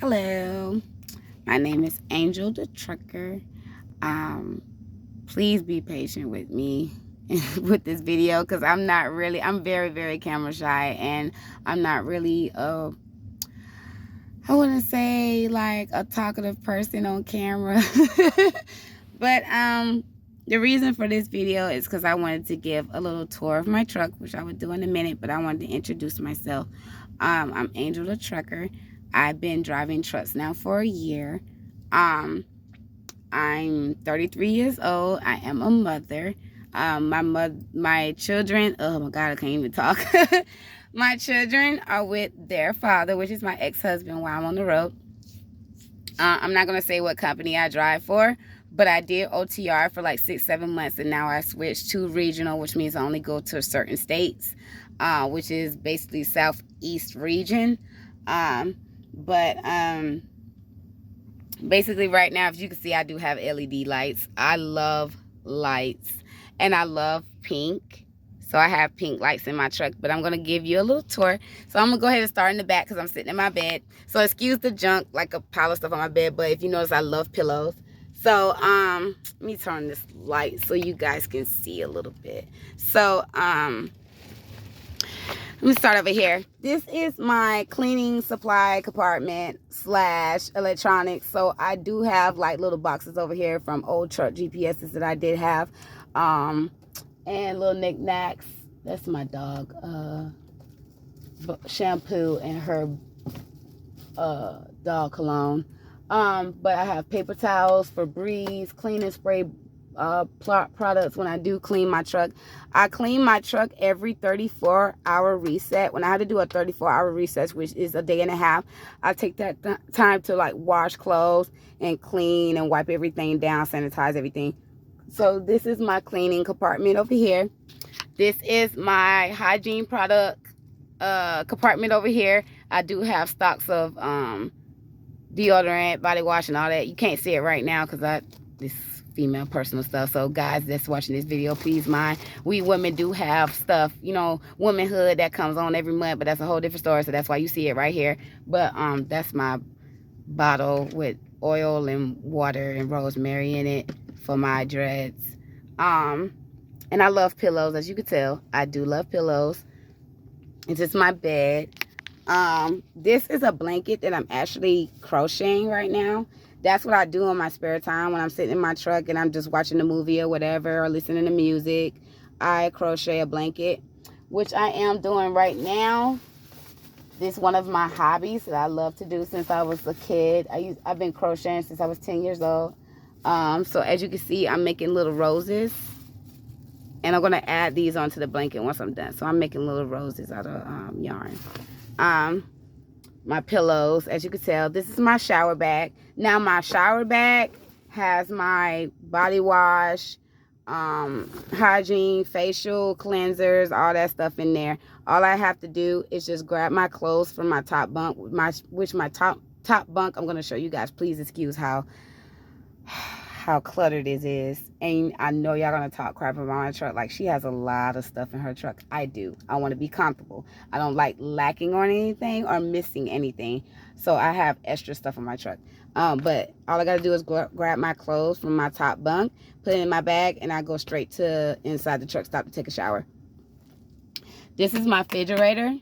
Hello, my name is Angel the Trucker. Please be patient with me with this video because I'm very, very camera shy and I'm not really, I wouldn't say like a talkative person on camera. But the reason for this video is because I wanted to give a little tour of my truck, which I would do in a minute, but I wanted to introduce myself. I'm Angel the Trucker. I've been driving trucks now for a year. Um, I'm 33 years old. I am a mother. My children, oh my God, I can't even talk. My children are with their father, which is my ex-husband while I'm on the road. I'm not going to say what company I drive for, but I did OTR for like 6-7 months, and now I switched to regional, which means I only go to certain states, which is basically Southeast region. But basically right now, if you can see, I do have LED lights. I love lights, and I love pink. So I have pink lights in my truck, but I'm going to give you a little tour. So I'm going to go ahead and start in the back because I'm sitting in my bed. So excuse the junk, like a pile of stuff on my bed, but if you notice, I love pillows. So let me turn this light so you guys can see a little bit. So let me start over here. This is my cleaning supply compartment / electronics. So I do have like little boxes over here from old truck GPSs that I did have. And little knickknacks. That's my dog. Shampoo and her dog cologne. But I have paper towels, Febreze, cleaning spray products when I do clean my truck. I clean my truck every 34-hour reset. When I have to do a 34-hour reset, which is a day and a half, I take that time to like wash clothes and clean and wipe everything down, sanitize everything. So this is my cleaning compartment over here. This is my hygiene product compartment over here. I do have stocks of deodorant, body wash, and all that. You can't see it right now because this female personal stuff. So guys that's watching this video, please mind. We women do have stuff, you know, womanhood that comes on every month, but that's a whole different story. So that's why you see it right here. But that's my bottle with oil and water and rosemary in it for my dreads. And I love pillows, as you can tell. I do love pillows. It's just my bed. This is a blanket that I'm actually crocheting right now. That's what I do in my spare time when I'm sitting in my truck and I'm just watching a movie or whatever, or listening to music. I crochet a blanket, which I am doing right now. This is one of my hobbies that I love to do since I was a kid. I've been crocheting since I was 10 years old. So as you can see, I'm making little roses. And I'm going to add these onto the blanket once I'm done. So I'm making little roses out of yarn. My pillows, as you can tell, this is my shower bag. Now my shower bag has my body wash, hygiene, facial cleansers, all that stuff in there. All I have to do is just grab my clothes from my top bunk, which my top bunk, I'm going to show you guys. Please excuse how cluttered this is. And I know y'all gonna talk crap about my truck. Like, she has a lot of stuff in her truck. I do. I want to be comfortable. I don't like lacking on anything or missing anything. So I have extra stuff in my truck. But all I gotta do is grab my clothes from my top bunk, put it in my bag, and I go straight to inside the truck stop to take a shower. This is my refrigerator.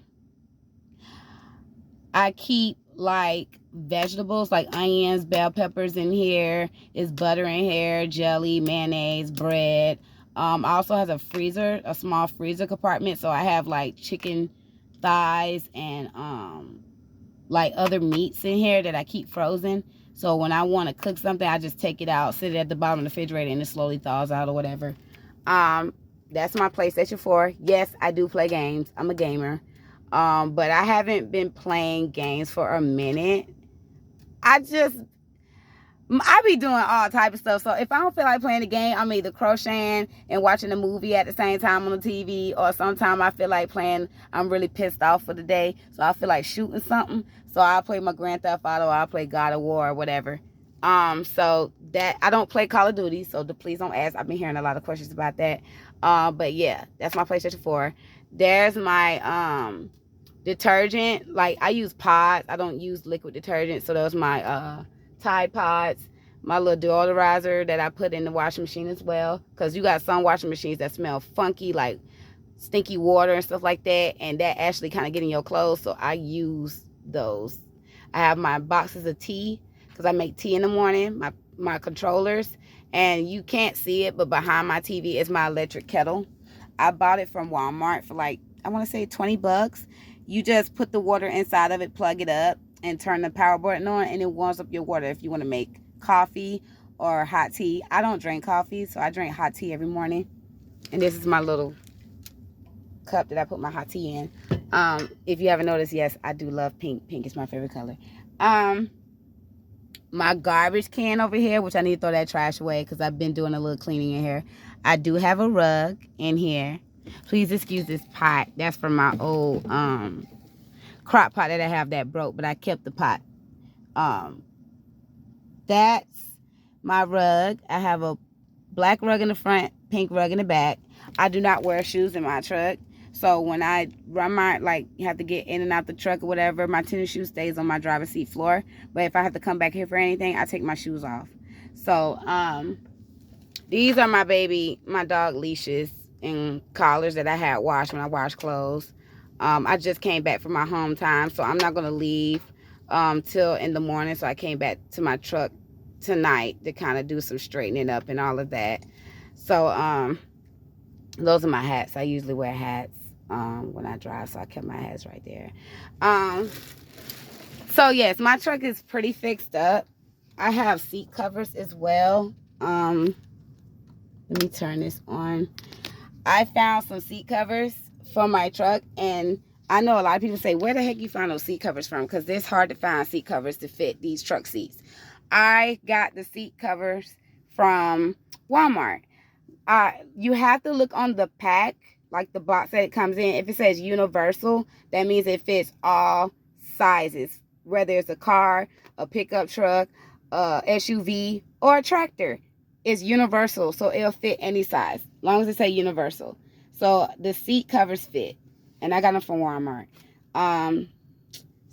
I keep like vegetables like onions, bell peppers in here. Is butter in here, jelly, mayonnaise, bread. Also has a freezer, a small freezer compartment. So I have like chicken thighs and like other meats in here that I keep frozen. So when I want to cook something, I just take it out, sit it at the bottom of the refrigerator, and it slowly thaws out or whatever. That's my PlayStation 4. Yes, I do play games. I'm a gamer. But I haven't been playing games for a minute. I be doing all type of stuff. So if I don't feel like playing the game, I'm either crocheting and watching a movie at the same time on the TV, or sometimes I feel like playing, I'm really pissed off for the day, so I feel like shooting something. So I'll play my Grand Theft Auto, I'll play God of War or whatever. So that I don't play Call of Duty, so please don't ask. I've been hearing a lot of questions about that. But yeah, that's my PlayStation 4. There's detergent, like I use pods. I don't use liquid detergent. So those my Tide Pods, my little deodorizer that I put in the washing machine as well. Because you got some washing machines that smell funky, like stinky water and stuff like that, and that actually kind of get in your clothes. So I use those. I have my boxes of tea because I make tea in the morning. My controllers, and you can't see it, but behind my TV is my electric kettle. I bought it from Walmart for like, I want to say $20. You just put the water inside of it, plug it up, and turn the power button on, and it warms up your water if you want to make coffee or hot tea. I don't drink coffee, so I drink hot tea every morning. And this is my little cup that I put my hot tea in. If you haven't noticed, yes, I do love pink. Pink is my favorite color. My garbage can over here, which I need to throw that trash away because I've been doing a little cleaning in here. I do have a rug in here. Please excuse this pot. That's from my old crock pot that I have that broke, but I kept the pot. That's my rug. I have a black rug in the front, pink rug in the back. I do not wear shoes in my truck. So when I run my, like, have to get in and out the truck or whatever, my tennis shoe stays on my driver's seat floor. But if I have to come back here for anything, I take my shoes off. So, these are my dog leashes and collars that I had washed when I washed clothes. I just came back from my home time, so I'm not going to leave till in the morning. So I came back to my truck tonight to kind of do some straightening up and all of that. So, those are my hats. I usually wear hats when I drive, so I kept my hats right there. So yes, my truck is pretty fixed up. I have seat covers as well. Let me turn this on. I found some seat covers for my truck, and I know a lot of people say, where the heck you find those seat covers from? Because it's hard to find seat covers to fit these truck seats. I got the seat covers from Walmart. You have to look on the pack, like the box that it comes in. If it says universal, that means it fits all sizes, whether it's a car, a pickup truck, a SUV, or a tractor. It's universal, so it'll fit any size, as long as it say universal. So the seat covers fit, and I got them from Walmart.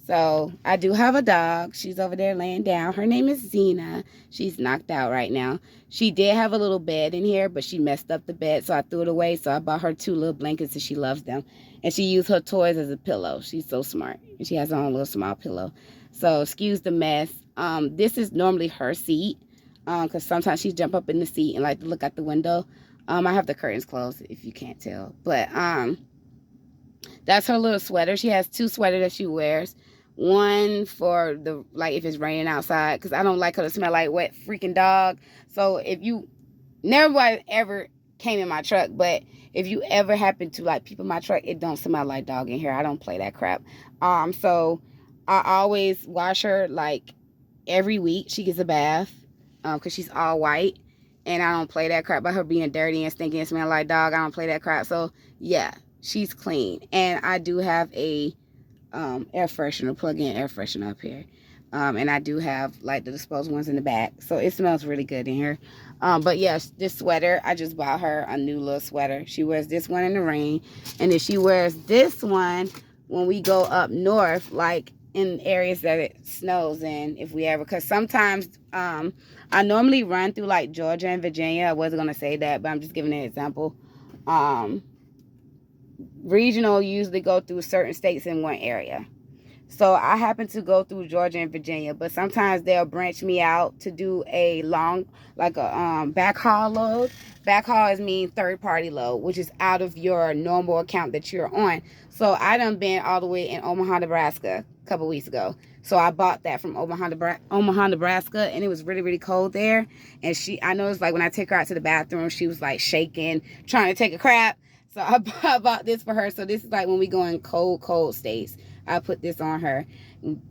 So I do have a dog. She's over there laying down. Her name is Xena. She's knocked out right now. She did have a little bed in here, but she messed up the bed, so I threw it away. So I bought her 2 little blankets, and she loves them. And she used her toys as a pillow. She's so smart. And she has her own little small pillow. So excuse the mess. This is normally her seat, because sometimes she jump up in the seat and like to look out the window. I have the curtains closed if you can't tell. But that's her little sweater. She has 2 sweaters that she wears. One for the, like, if it's raining outside, because I don't like her to smell like wet freaking dog. So if you never ever came in my truck, but if you ever happen to like peep in my truck, it don't smell like dog in here. I don't play that crap. So I always wash her like every week. She gets a bath because she's all white, and I don't play that crap about her being dirty and stinky and smelling like dog. I don't play that crap. So yeah, she's clean. And I do have a air freshener, plug-in air freshener up here. And I do have like the disposable ones in the back. So it smells really good in here. But yes, this sweater, I just bought her a new little sweater. She wears this one in the rain. And then she wears this one when we go up north, like in areas that it snows in, if we ever, because sometimes I normally run through like Georgia and Virginia. I wasn't going to say that, but I'm just giving an example. Regional usually go through certain states in one area. So I happen to go through Georgia and Virginia, but sometimes they'll branch me out to do a long, like a backhaul load. Backhaul means third party load, which is out of your normal account that you're on. So I done been all the way in Omaha, Nebraska a couple weeks ago. So I bought that from Omaha, Nebraska, and it was really, really cold there. And I noticed like when I take her out to the bathroom, she was like shaking, trying to take a crap. So I bought this for her. So this is like when we go in cold states. I put this on her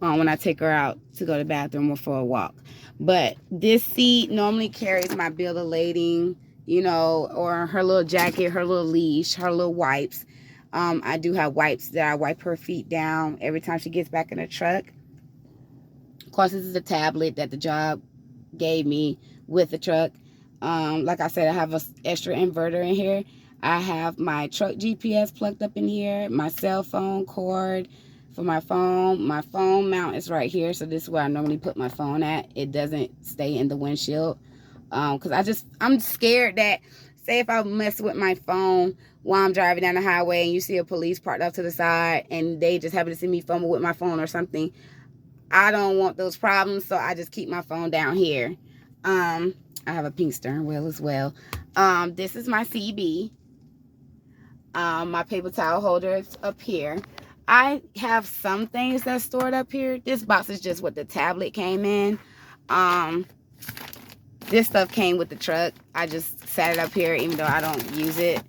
when I take her out to go to the bathroom or for a walk. But this seat normally carries my bill of lading, you know, or her little jacket, her little leash, her little wipes. I do have wipes that I wipe her feet down every time she gets back in the truck. Of course, this is a tablet that the job gave me with the truck. Like I said, I have an extra inverter in here. I have my truck GPS plugged up in here, my cell phone cord, for my phone mount is right here. So this is where I normally put my phone at. It doesn't stay in the windshield. Because I'm scared that, say if I mess with my phone while I'm driving down the highway and you see a police parked off to the side and they just happen to see me fumble with my phone or something, I don't want those problems, so I just keep my phone down here. I have a pink steering wheel as well. This is my CB. My paper towel holder is up here. I have some things that's stored up here. This box is just what the tablet came in. This stuff came with the truck. I just sat it up here even though I don't use it.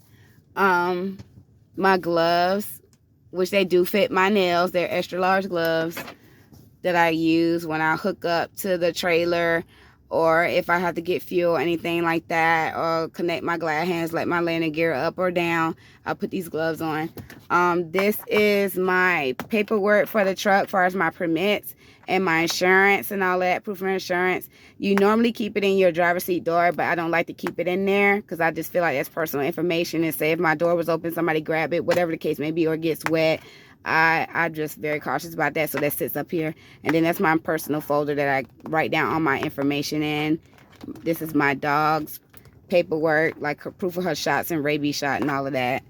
My gloves, which they do fit my nails. They're extra large gloves that I use when I hook up to the trailer, or if I have to get fuel, anything like that, or connect my glad hands, let my landing gear up or down, I'll put these gloves on. This is my paperwork for the truck, as far as my permits and my insurance and all that, proof of insurance. You normally keep it in your driver's seat door, but I don't like to keep it in there because I just feel like that's personal information. And say if my door was open, somebody grab it, whatever the case may be, or it gets wet. I'm just very cautious about that, so that sits up here. And then that's my personal folder that I write down all my information in. This is my dog's paperwork, like her proof of her shots and rabies shot and all of that.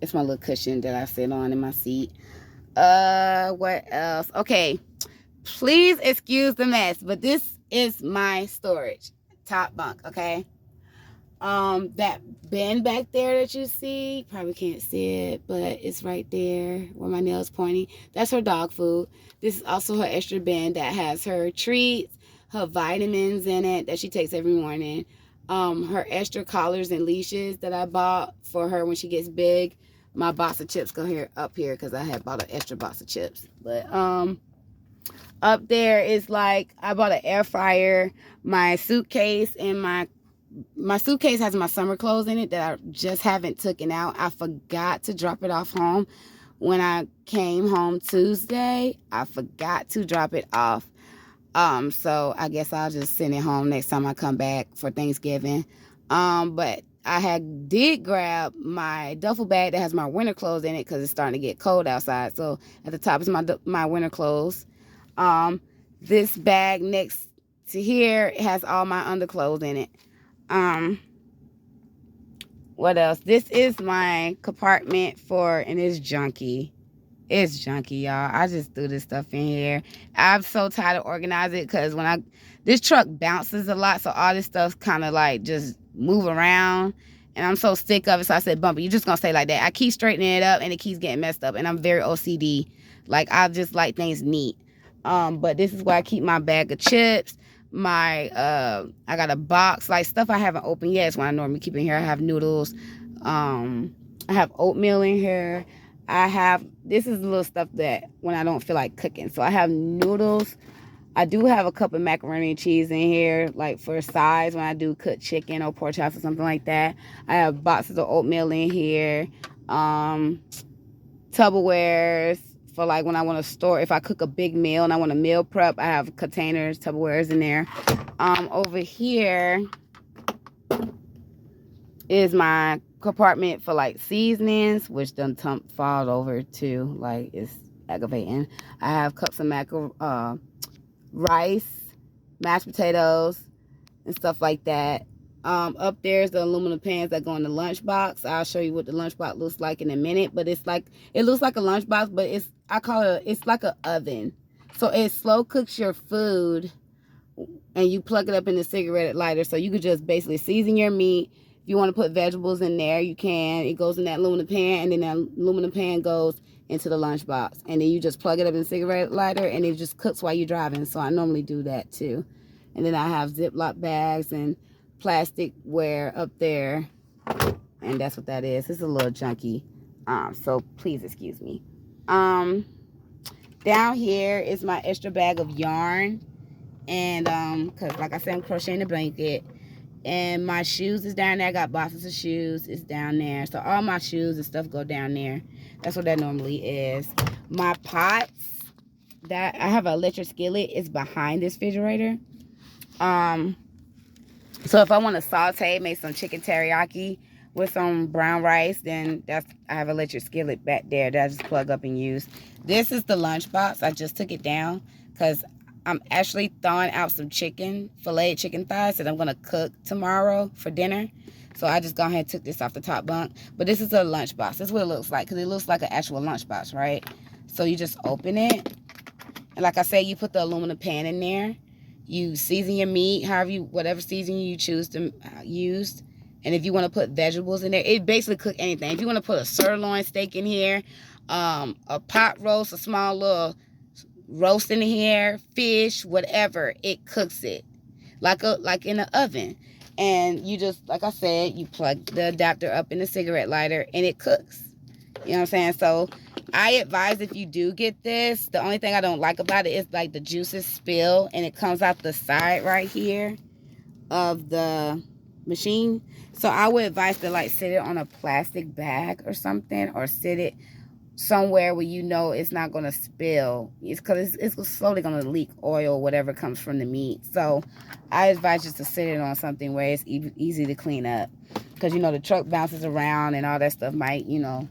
It's my little cushion that I sit on in my seat. What else? Okay, please excuse the mess, but this is my storage top bunk, okay? That bin back there that you see, probably can't see it, but it's right there where my nail's pointing. That's her dog food. This is also her extra bin that has her treats, her vitamins in it that she takes every morning. Her extra collars and leashes that I bought for her when she gets big. My box of chips go here up here because I had bought an extra box of chips. But up there is like I bought an air fryer, my suitcase, and my suitcase has my summer clothes in it that I just haven't taken out. I forgot to drop it off home when I came home Tuesday. I forgot to drop it off. So I guess I'll just send it home next time I come back for Thanksgiving. But I did grab my duffel bag that has my winter clothes in it because it's starting to get cold outside. So at the top is my winter clothes. This bag next to here has all my underclothes in it. What else? This is my compartment and it's junky. It's junky, y'all. I just threw this stuff in here. I'm so tired of organizing it because this truck bounces a lot, so all this stuff kind of like just move around, and I'm so sick of it. So I said, Bumpy, you're just gonna stay like that. I keep straightening it up and it keeps getting messed up, and I'm very OCD. Like I just like things neat. But this is where I keep my bag of chips. I got a box, like stuff I haven't opened yet is what I normally keep in here. I have noodles. I have oatmeal in here. This is little stuff that when I don't feel like cooking. So I have noodles. I do have a cup of macaroni and cheese in here, like for size when I do cook chicken or pork chops or something like that. I have boxes of oatmeal in here. Tupperwares for like when I want to store, if I cook a big meal and I want to meal prep, I have containers, Tupperwares in there. Over here is my compartment for like seasonings, which done fall over too, like it's aggravating. I have cups of rice, mashed potatoes, and stuff like that. Up there's the aluminum pans that go in the lunchbox. I'll show you what the lunchbox looks like in a minute, but it looks like a lunchbox, but it's like an oven. So it slow cooks your food, and you plug it up in the cigarette lighter, so you could just basically season your meat. If you want to put vegetables in there, you can. It goes in that aluminum pan, and then that aluminum pan goes into the lunchbox, and then you just plug it up in the cigarette lighter, and it just cooks while you're driving. So I normally do that too. And then I have Ziploc bags and plastic ware up there, and that's what that is. It's a little junky, so please excuse me. Down here is my extra bag of yarn, and because like I said, I'm crocheting a blanket. And my shoes is down there. I got boxes of shoes. It's down there. So all my shoes and stuff go down there. That's what that normally is. My pots, that I have an electric skillet, is behind this refrigerator. So if I want to saute, make some chicken teriyaki with some brown rice. Then I have an electric skillet back there that I just plug up and use. This is the lunchbox. I just took it down because I'm actually thawing out some filleted chicken thighs that I'm going to cook tomorrow for dinner. So I just gone ahead and took this off the top bunk. But this is a lunchbox. This is what it looks like, because it looks like an actual lunchbox, right? So you just open it. And like I said, you put the aluminum pan in there. You season your meat, whatever seasoning you choose to use. And if you want to put vegetables in there, it basically cook anything. If you want to put a sirloin steak in here, a pot roast, a small little roast in here, fish, whatever, it cooks it like in the oven. And you just, like I said, you plug the adapter up in the cigarette lighter and it cooks. You know what I'm saying? So I advise, if you do get this, the only thing I don't like about it is like the juices spill and it comes out the side right here of the machine. So I would advise to like sit it on a plastic bag or something, or sit it somewhere where you know it's not going to spill. It's because it's slowly going to leak oil or whatever comes from the meat. So I advise just to sit it on something where it's easy to clean up, because you know the truck bounces around and all that stuff might, you know,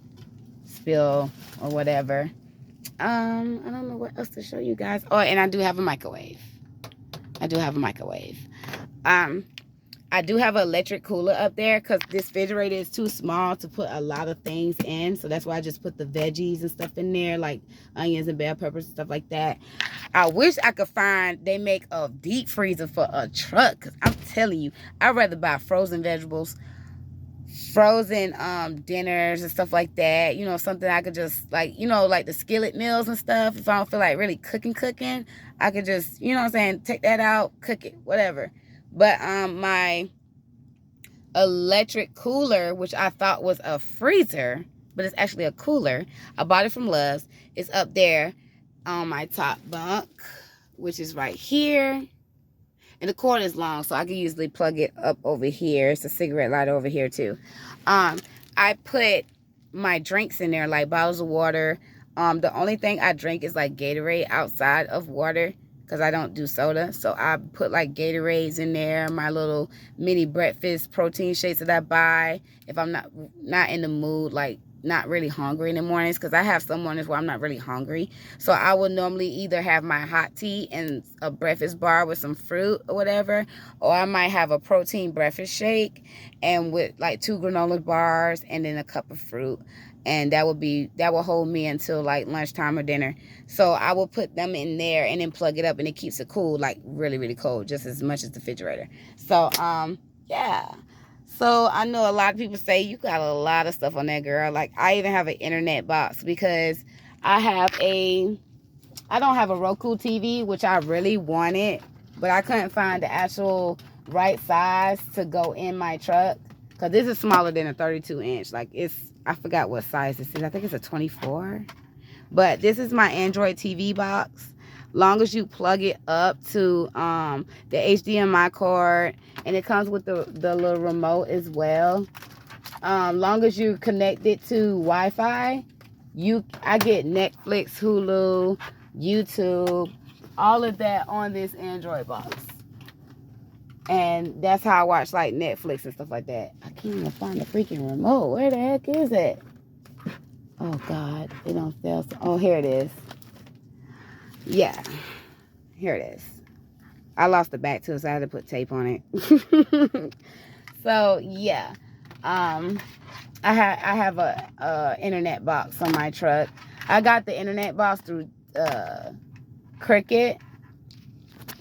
spill or whatever. I don't know what else to show you guys. Oh, and I do have a microwave. I do have an electric cooler up there because this refrigerator is too small to put a lot of things in. So that's why I just put the veggies and stuff in there, like onions and bell peppers and stuff like that. I wish I could find, they make a deep freezer for a truck. Cause I'm telling you, I'd rather buy frozen vegetables, frozen dinners and stuff like that. You know, something I could just, like, you know, like the skillet meals and stuff. If I don't feel like really cooking, I could just, you know what I'm saying, take that out, cook it, whatever. But my electric cooler, which I thought was a freezer, but it's actually a cooler. I bought it from Love's. It's up there on my top bunk, which is right here. And the cord is long, so I can usually plug it up over here. It's a cigarette lighter over here too. I put my drinks in there, like bottles of water. The only thing I drink is like Gatorade outside of water, because I don't do soda. So I put like Gatorades in there, my little mini breakfast protein shakes that I buy if I'm not in the mood, like not really hungry in the mornings, because I have some mornings where I'm not really hungry. So I would normally either have my hot tea and a breakfast bar with some fruit or whatever, or I might have a protein breakfast shake and with like 2 granola bars and then a cup of fruit. And that will hold me until like lunchtime or dinner. So I will put them in there and then plug it up, and it keeps it cool, like really, really cold, just as much as the refrigerator. So, yeah. So I know a lot of people say you got a lot of stuff on that, girl. Like I even have an internet box because I don't have a Roku TV, which I really wanted, but I couldn't find the actual right size to go in my truck. Because this is smaller than a 32-inch. Like I forgot what size this is. I think it's a 24. But this is my Android TV box. Long as you plug it up to the HDMI cord, and it comes with the little remote as well. Long as you connect it to Wi-Fi, I get Netflix, Hulu, YouTube, all of that on this Android box. And that's how I watch like Netflix and stuff like that. I can't even find the freaking remote. Where the heck is it? Oh God, it don't sell. Oh, here it is. Yeah, here it is. I lost the back too, so I had to put tape on it. So yeah, I have a internet box on my truck. I got the internet box through Cricket,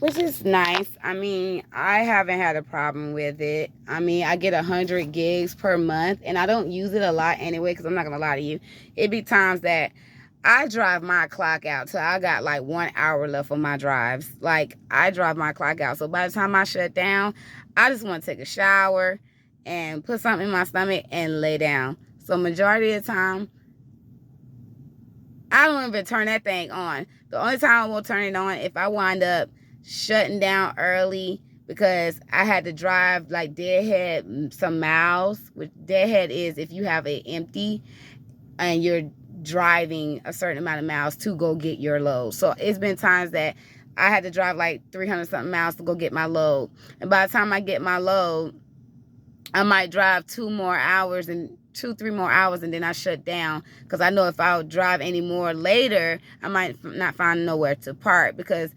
which is nice. I mean, I haven't had a problem with it. I mean, I get 100 gigs per month, and I don't use it a lot anyway, because I'm not going to lie to you. It be times that I drive my clock out till I got like 1 hour left on my drives. Like, I drive my clock out. So by the time I shut down, I just want to take a shower and put something in my stomach and lay down. So majority of the time, I don't even turn that thing on. The only time I will turn it on if I wind up shutting down early because I had to drive like deadhead some miles, which deadhead is if you have it empty and you're driving a certain amount of miles to go get your load. So it's been times that I had to drive like 300 something miles to go get my load, and by the time I get my load, I might drive 2, 3 more hours, and then I shut down, because I know if I drive any more later, I might not find nowhere to park. Because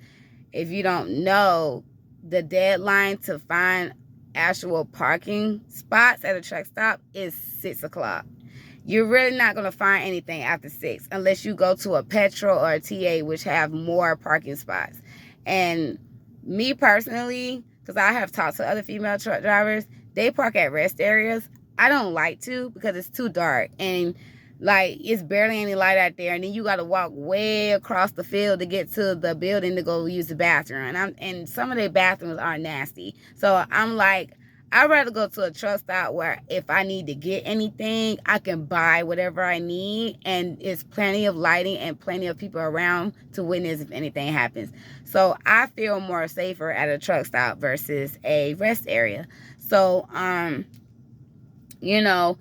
if you don't know, the deadline to find actual parking spots at a truck stop is 6 o'clock. You're really not going to find anything after 6 unless you go to a Petro or a TA, which have more parking spots. And me personally, because I have talked to other female truck drivers, they park at rest areas. I don't like to, because it's too dark, and like it's barely any light out there, and then you got to walk way across the field to get to the building to go use the bathroom. And some of their bathrooms are nasty. So I'm like, I'd rather go to a truck stop where if I need to get anything, I can buy whatever I need, and it's plenty of lighting and plenty of people around to witness if anything happens. So I feel more safer at a truck stop versus a rest area. So, you know,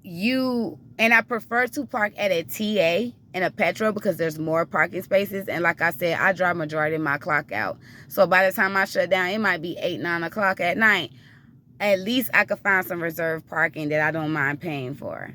and I prefer to park at a TA and a Petro, because there's more parking spaces. And like I said, I drive majority of my clock out. So by the time I shut down, it might be 8, 9 o'clock at night. At least I could find some reserved parking that I don't mind paying for.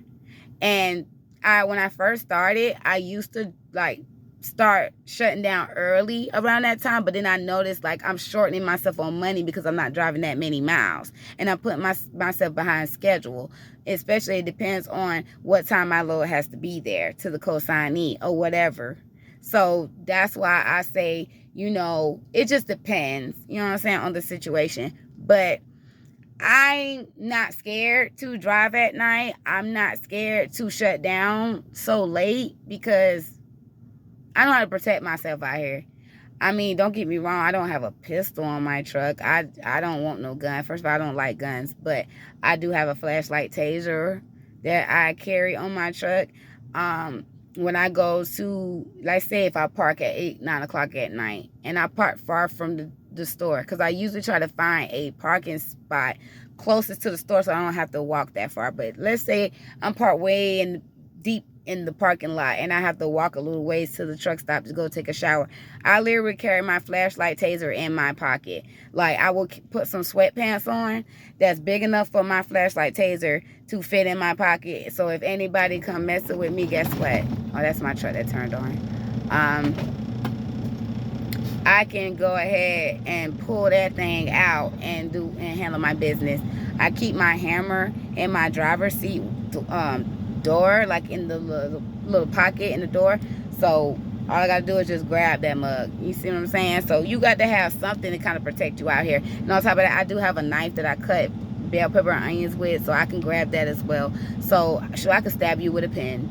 And when I first started, I used to like start shutting down early around that time, but then I noticed like I'm shortening myself on money because I'm not driving that many miles, and I put myself behind schedule. Especially, it depends on what time my load has to be there to the consignee or whatever. So that's why I say, you know, it just depends, you know what I'm saying, on the situation. But I'm not scared to drive at night. I'm not scared to shut down so late, because I know how to protect myself out here. I mean, don't get me wrong, I don't have a pistol on my truck. I don't want no gun. First of all, I don't like guns, but I do have a flashlight taser that I carry on my truck. When I go to, like say if I park at 8, 9 o'clock at night, and I park far from the store, because I usually try to find a parking spot closest to the store so I don't have to walk that far. But let's say I'm parked way deep in the parking lot, and I have to walk a little ways to the truck stop to go take a shower. I literally carry my flashlight taser in my pocket. Like, I will put some sweatpants on that's big enough for my flashlight taser to fit in my pocket. So if anybody come messing with me, guess what? Oh, that's my truck that turned on. I can go ahead and pull that thing out and handle my business. I keep my hammer in my driver's seat door, like in the little pocket in the door. So all I gotta do is just grab that mug. You see what I'm saying? So you got to have something to kind of protect you out here. And on top of that, I do have a knife that I cut bell pepper and onions with, so I can grab that as well. So sure, I can stab you with a pen.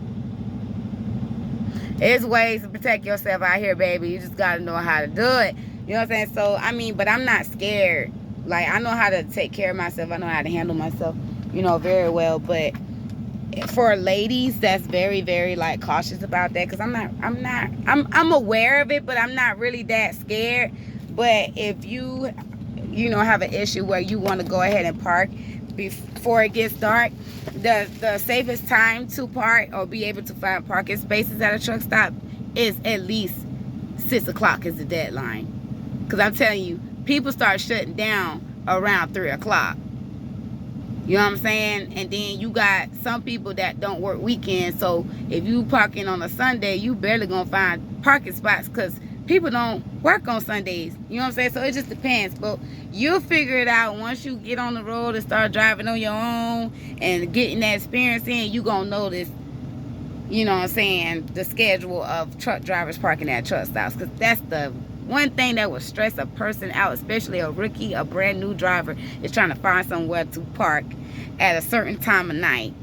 There's ways to protect yourself out here, baby. You just gotta know how to do it. You know what I'm saying? So I mean, but I'm not scared. Like, I know how to take care of myself. I know how to handle myself, you know, very well. But for ladies, that's very, very like cautious about that, because I'm aware of it, but I'm not really that scared. But if you know, have an issue where you want to go ahead and park before it gets dark, the safest time to park or be able to find parking spaces at a truck stop is at least 6 o'clock is the deadline. Because I'm telling you, people start shutting down around 3 o'clock. You know what I'm saying? And then you got some people that don't work weekends. So if you parking on a Sunday, you barely gonna find parking spots, because people don't work on Sundays. You know what I'm saying? So it just depends. But you'll figure it out once you get on the road and start driving on your own and getting that experience in. You gonna notice, you know what I'm saying, the schedule of truck drivers parking at truck stops. Because that's the one thing that would stress a person out, especially a rookie, a brand new driver, is trying to find somewhere to park at a certain time of night.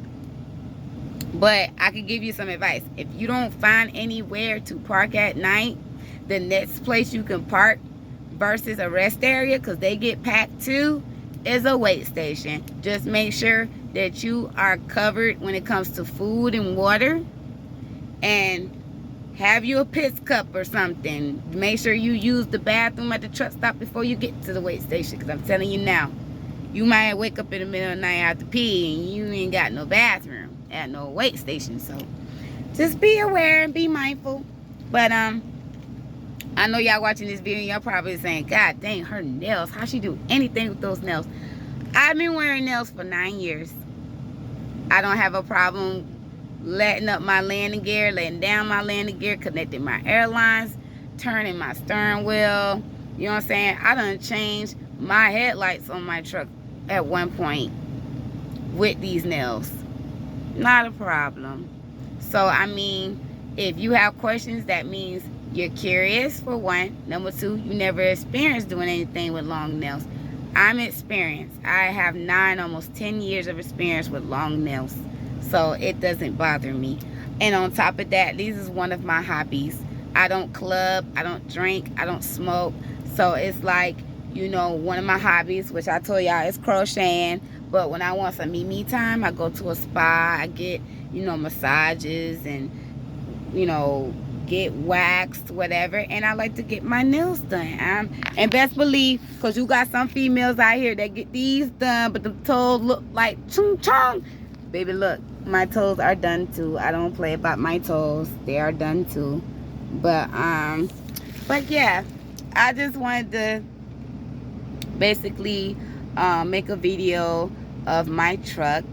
But I can give you some advice. If you don't find anywhere to park at night, the next place you can park versus a rest area, because they get packed too, is a wait station. Just make sure that you are covered when it comes to food and water, and have you a piss cup or something. Make sure you use the bathroom at the truck stop before you get to the wait station, because I'm telling you now, you might wake up in the middle of the night after pee and you ain't got no bathroom at no wait station. So just be aware and be mindful. But I know y'all watching this video, y'all probably saying, God dang, her nails, how she do anything with those nails? I've been wearing nails for 9 years. I don't have a problem letting up my landing gear, letting down my landing gear, connecting my airlines, turning my steering wheel. You know what I'm saying? I done changed my headlights on my truck at one point with these nails. Not a problem. So, I mean, if you have questions, that means you're curious, for one. Number two, you never experienced doing anything with long nails. I'm experienced. I have 9, almost 10 years of experience with long nails. So it doesn't bother me. And on top of that, this is one of my hobbies. I don't club, I don't drink, I don't smoke. So it's like, you know, one of my hobbies, which I told y'all is crocheting. But when I want some me time, I go to a spa. I get, you know, massages and, you know, get waxed, whatever. And I like to get my nails done. And best believe, because you got some females out here that get these done, but the toes look like chung chung. Baby, look, my toes are done too. I don't play about my toes. They are done too. But yeah, I just wanted to basically make a video of my truck.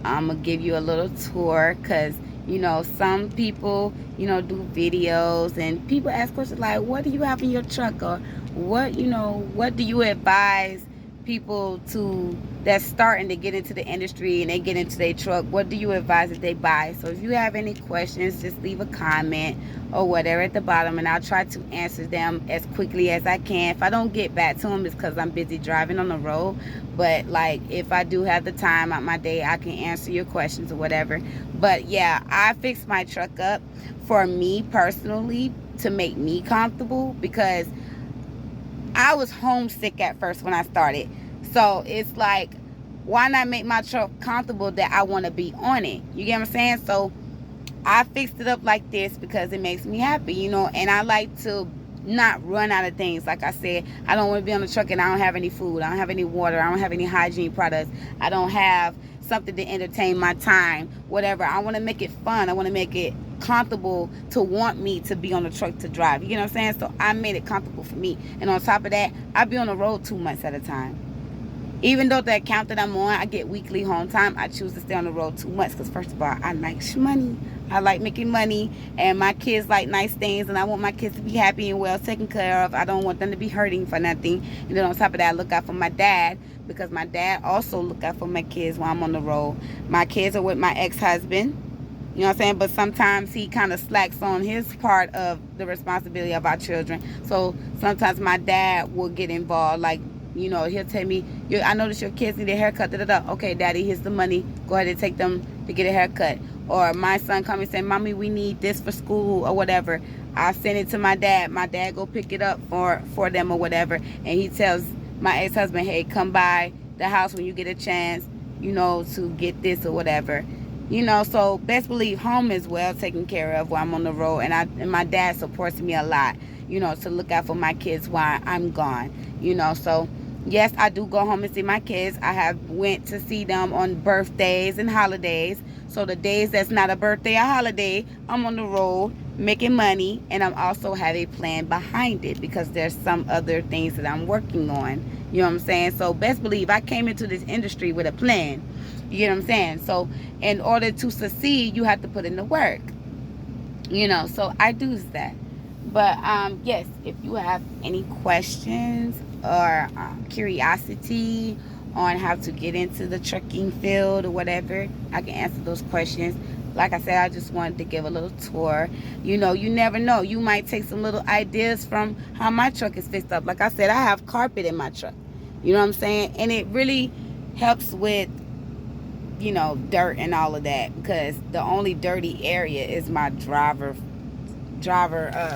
I'm gonna give you a little tour, because you know, some people, you know, do videos and people ask questions like, what do you have in your truck? Or what, you know, what do you advise people to that's starting to get into the industry and they get into their truck? What do you advise that they buy? So if you have any questions, just leave a comment or whatever at the bottom, and I'll try to answer them as quickly as I can. If I don't get back to them, it's because I'm busy driving on the road. But like, if I do have the time out my day, I can answer your questions or whatever. But yeah, I fixed my truck up for me personally to make me comfortable, because I was homesick at first when I started. So it's like, why not make my truck comfortable that I want to be on it? You get what I'm saying? So I fixed it up like this because it makes me happy, you know, and I like to not run out of things. Like I said, I don't want to be on the truck and I don't have any food, I don't have any water, I don't have any hygiene products, I don't have something to entertain my time, whatever. I want to make it fun. I want to make it comfortable to want me to be on the truck to drive. You know what I'm saying? So I made it comfortable for me. And on top of that, I be on the road 2 months at a time. Even though the account that I'm on, I get weekly home time, I choose to stay on the road 2 months because, first of all, I like money. I like making money, and my kids like nice things, and I want my kids to be happy and well taken care of. I don't want them to be hurting for nothing. And then on top of that, I look out for my dad, because my dad also look out for my kids while I'm on the road. My kids are with my ex-husband. You know what I'm saying? But sometimes he kind of slacks on his part of the responsibility of our children. So sometimes my dad will get involved. Like, you know, he'll tell me, I noticed your kids need a haircut. Okay, Daddy, here's the money. Go ahead and take them to get a haircut. Or my son come and say, Mommy, we need this for school or whatever. I send it to my dad. My dad go pick it up for them or whatever. And he tells my ex-husband, hey, come by the house when you get a chance, you know, to get this or whatever. You know, so best believe home is well taken care of while I'm on the road. And my dad supports me a lot, you know, to look out for my kids while I'm gone. You know, so yes, I do go home and see my kids. I have went to see them on birthdays and holidays. So the days that's not a birthday or holiday, I'm on the road making money, and I'm also have a plan behind it, because there's some other things that I'm working on. You know what I'm saying? So best believe I came into this industry with a plan. You get what I'm saying? So in order to succeed, you have to put in the work. You know, so I do that. But yes, if you have any questions or curiosity on how to get into the trucking field or whatever, I can answer those questions. Like I said, I just wanted to give a little tour. You know, you never know. You might take some little ideas from how my truck is fixed up. Like I said, I have carpet in my truck. You know what I'm saying? And it really helps with, you know, dirt and all of that, because the only dirty area is my driver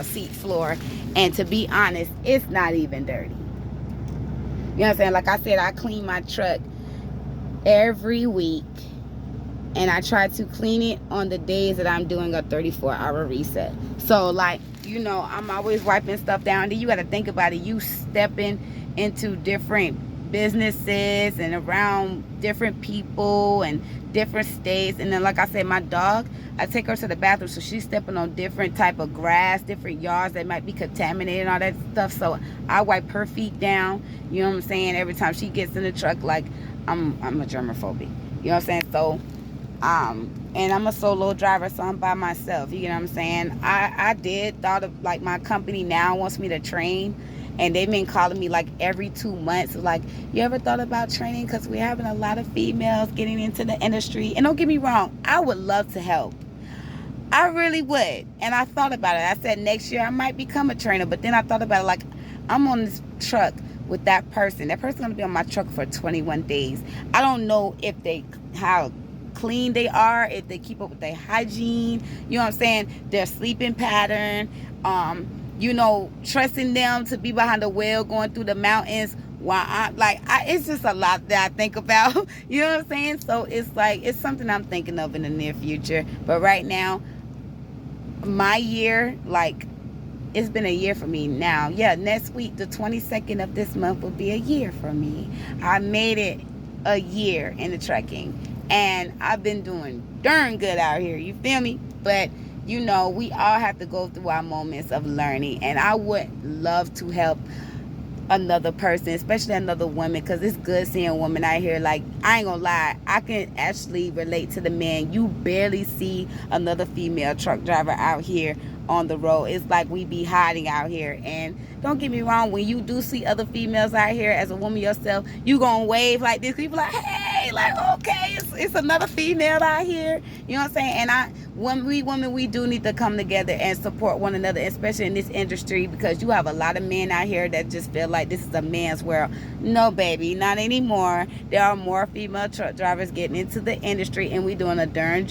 seat floor. And to be honest, it's not even dirty. You know what I'm saying? Like I said, I clean my truck every week, and I try to clean it on the days that I'm doing a 34-hour reset. So, like, you know, I'm always wiping stuff down. Then you got to think about it. You stepping into different businesses and around different people and different states. And then, like I said, my dog, I take her to the bathroom, so she's stepping on different type of grass, different yards that might be contaminated and all that stuff. So I wipe her feet down, you know what I'm saying, every time she gets in the truck. Like, I'm a germophobic. You know what I'm saying? So and I'm a solo driver, so I'm by myself. You know what I'm saying? I did thought of, like, my company now wants me to train, and they've been calling me like every 2 months, like, you ever thought about training? Because we're having a lot of females getting into the industry. And don't get me wrong, I would love to help. I really would. And I thought about it. I said next year I might become a trainer, but then I thought about it, like, I'm on this truck with that person. That person's gonna be on my truck for 21 days. I don't know if how clean they are, if they keep up with their hygiene, you know what I'm saying, their sleeping pattern, you know, trusting them to be behind the wheel going through the mountains while it's just a lot that I think about. You know what I'm saying? So it's like, it's something I'm thinking of in the near future. But right now, my year, like, it's been a year for me now. Yeah, next week, the 22nd of this month, will be a year for me. I made it a year in the trucking, and I've been doing darn good out here. You feel me? But, you know, we all have to go through our moments of learning, and I would love to help another person, especially another woman, because it's good seeing women out here. Like, I ain't gonna lie, I can actually relate to the men. You barely see another female truck driver out here on the road. It's like we be hiding out here. And don't get me wrong, when you do see other females out here as a woman yourself, you gonna wave like this. People like, hey, like, okay, it's another female out here. You know what I'm saying? And when we women, we do need to come together and support one another, especially in this industry, because you have a lot of men out here that just feel like this is a man's world. No, baby, not anymore. There are more female truck drivers getting into the industry, and we doing a darn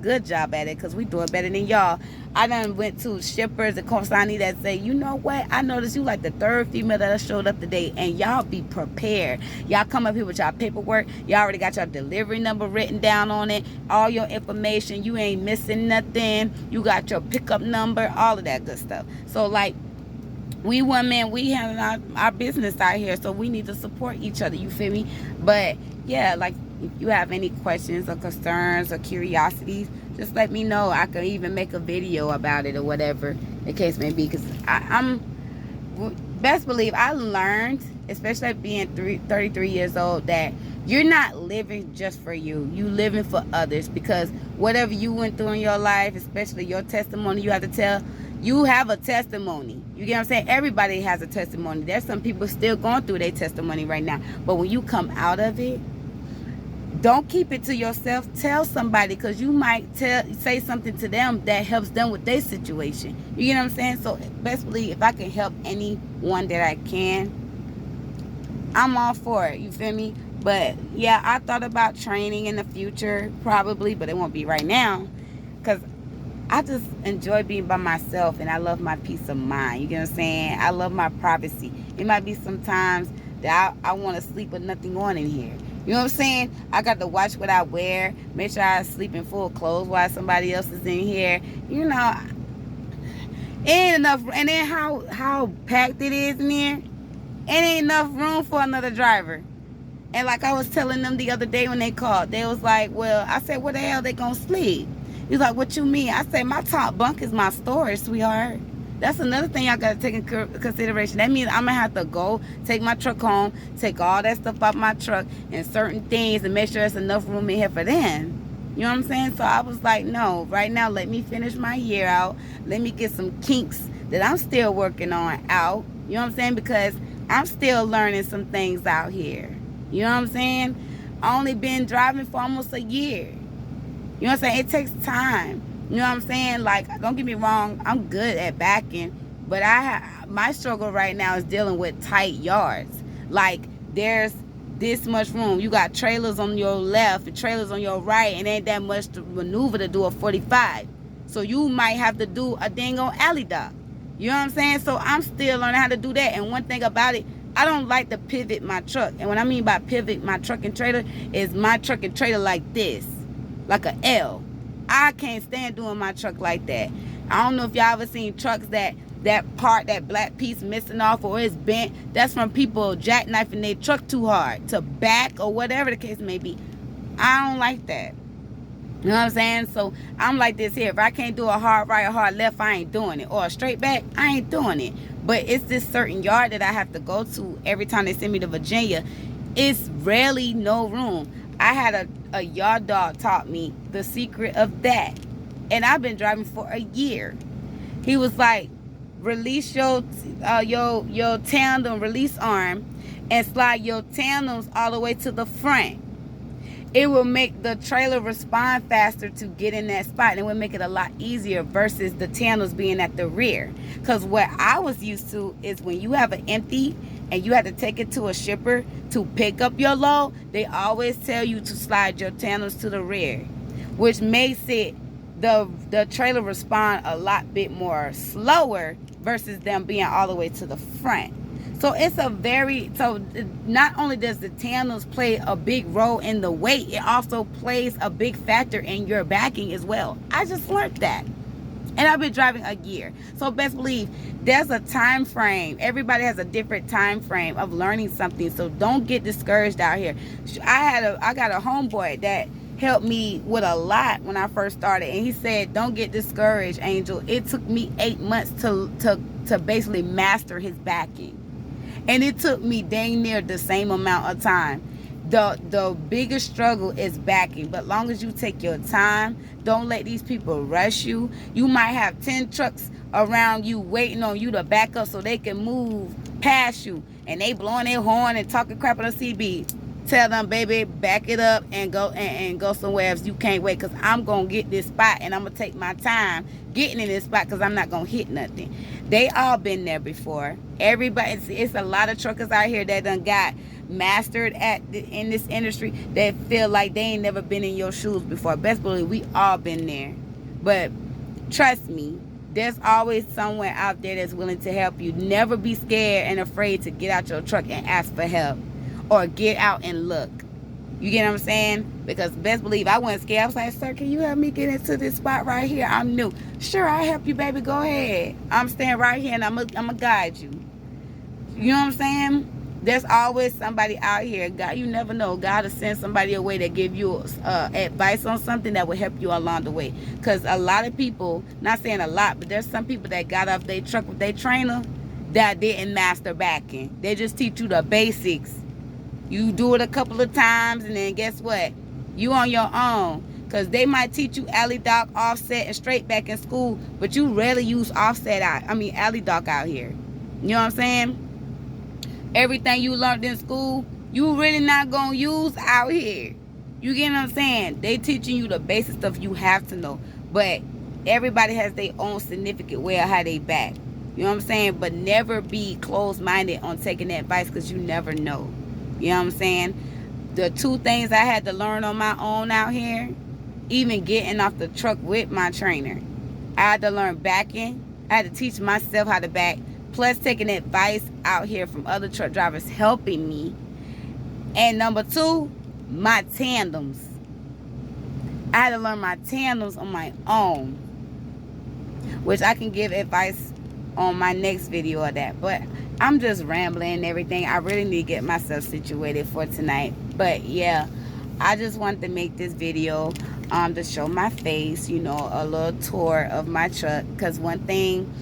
good job at it, because we do it better than y'all. I done went to shippers and consignee that say, you know what, I noticed you like the third female that showed up today, and y'all be prepared. Y'all come up here with y'all paperwork. Y'all already got your delivery number written down on it, all your information. You ain't missing nothing. You got your pickup number, all of that good stuff. So, like, we women, we have our business out here, so we need to support each other. You feel me? But yeah, like, if you have any questions or concerns or curiosities, just let me know. I could even make a video about it or whatever the case may be. Because I'm best believe I learned, especially at being 33 years old, that you're not living just for you. You living for others, because whatever you went through in your life, especially your testimony you have to tell, you have a testimony. You get what I'm saying? Everybody has a testimony. There's some people still going through their testimony right now. But when you come out of it, don't keep it to yourself. Tell somebody, because you might say something to them that helps them with their situation. You get what I'm saying? So best believe, if I can help anyone that I can, I'm all for it. You feel me? But yeah, I thought about training in the future, probably, but it won't be right now, because I just enjoy being by myself, and I love my peace of mind. You get what I'm saying? I love my privacy. It might be sometimes that I want to sleep with nothing on in here. You know what I'm saying? I got to watch what I wear, make sure I sleep in full clothes while somebody else is in here. You know, it ain't enough. And then how packed it is in here, it ain't enough room for another driver. And like I was telling them the other day when they called, they was like, well, I said, where the hell they gonna sleep? He's like, what you mean? I said, my top bunk is my storage, sweetheart. That's another thing y'all got to take into consideration. That means I'm going to have to go take my truck home, take all that stuff out my truck and certain things, and make sure there's enough room in here for them. You know what I'm saying? So I was like, no, right now let me finish my year out. Let me get some kinks that I'm still working on out. You know what I'm saying? Because I'm still learning some things out here. You know what I'm saying? I only been driving for almost a year. You know what I'm saying? It takes time. You know what I'm saying? Like, don't get me wrong, I'm good at backing, but my struggle right now is dealing with tight yards. Like, there's this much room. You got trailers on your left and trailers on your right, and ain't that much to maneuver to do a 45. So you might have to do a dang on alley dock. You know what I'm saying? So I'm still learning how to do that. And one thing about it, I don't like to pivot my truck. And what I mean by pivot my truck and trailer is my truck and trailer like this, like a L. I can't stand doing my truck like that. I don't know if y'all ever seen trucks that part, that black piece missing off or it's bent. That's from people jackknifing their truck too hard to back or whatever the case may be. I don't like that. You know what I'm saying? So I'm like this here. If I can't do a hard right or hard left, I ain't doing it. Or a straight back, I ain't doing it. But it's this certain yard that I have to go to every time they send me to Virginia. It's rarely no room. I had a yard dog taught me the secret of that. And I've been driving for a year. He was like, release your tandem release arm and slide your tandems all the way to the front. It will make the trailer respond faster to get in that spot, and it will make it a lot easier versus the tandems being at the rear. Because what I was used to is when you have an empty and you have to take it to a shipper to pick up your load, they always tell you to slide your tandems to the rear, which makes it the trailer respond a lot bit more slower versus them being all the way to the front. So it's not only does the tandems play a big role in the weight, it also plays a big factor in your backing as well. I just learned that. And I've been driving a year. So best believe there's a time frame. Everybody has a different time frame of learning something. So don't get discouraged out here. I got a homeboy that helped me with a lot when I first started, and he said, don't get discouraged, Angel. It took me 8 months to basically master his backing. And it took me dang near the same amount of time. The biggest struggle is backing. But long as you take your time, don't let these people rush you. You might have 10 trucks around you waiting on you to back up so they can move past you. And they blowing their horn and talking crap on the CB. Tell them, baby, back it up and go somewhere else. You can't wait, because I'm going to get this spot and I'm going to take my time getting in this spot because I'm not going to hit nothing. They all been there before. Everybody, it's a lot of truckers out here that done got mastered in this industry that feel like they ain't never been in your shoes before. Best believe we all been there. But trust me, there's always someone out there that's willing to help you. Never be scared and afraid to get out your truck and ask for help. Or get out and look. You get what I'm saying? Because best believe I wasn't scared. I was like, sir, can you help me get into this spot right here? I'm new. Sure, I'll help you, baby. Go ahead. I'm staying right here and I'm gonna guide you. You know what I'm saying? There's always somebody out here. God, you never know. God will send somebody away that give you advice on something that will help you along the way. Because a lot of people, not saying a lot, but there's some people that got off their truck with their trainer that didn't master backing. They just teach you the basics. You do it a couple of times, and then guess what? You on your own. Because they might teach you alley dock, offset, and straight back in school, but you rarely use alley dock out here. You know what I'm saying? Everything you learned in school, you really not going to use out here. You get what I'm saying? They teaching you the basic stuff you have to know. But everybody has their own significant way of how they back. You know what I'm saying? But never be closed-minded on taking that advice, because you never know. You know what I'm saying? The two things I had to learn on my own out here, even getting off the truck with my trainer, I had to learn backing. I had to teach myself how to back, plus taking advice out here from other truck drivers helping me. And number two, my tandems. I had to learn my tandems on my own, which I can give advice on my next video of that. But I'm just rambling and everything. I really need to get myself situated for tonight. But yeah, I just wanted to make this video to show my face, you know, a little tour of my truck. Because one thing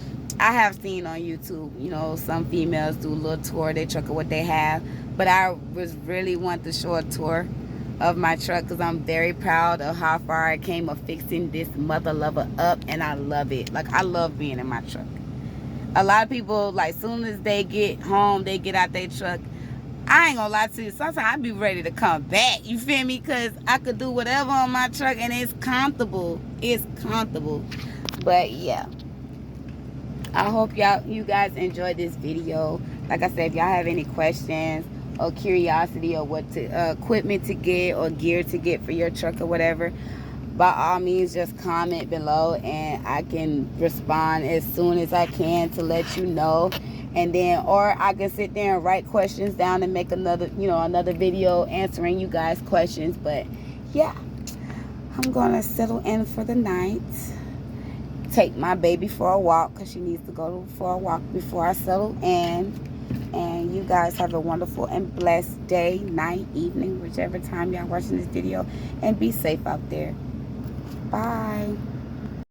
I have seen on YouTube, you know, some females do a little tour of their truck or what they have. But I was really want to show a tour of my truck, because I'm very proud of how far I came of fixing this mother lover up, and I love it. Like, I love being in my truck. A lot of people, like, soon as they get home, they get out their truck. I ain't gonna lie to you, sometimes I be ready to come back, you feel me? Because I could do whatever on my truck and it's comfortable. It's comfortable. But yeah, I hope you guys enjoyed this video. Like I said, if y'all have any questions or curiosity or what equipment to get or gear to get for your truck or whatever, by all means, just comment below and I can respond as soon as I can to let you know. And then, or I can sit there and write questions down and make another video answering you guys' questions. But yeah, I'm gonna settle in for the night, take my baby for a walk because she needs to go for a walk before I settle in. And you guys have a wonderful and blessed day, night, evening, whichever time y'all watching this video, and be safe out there. Bye.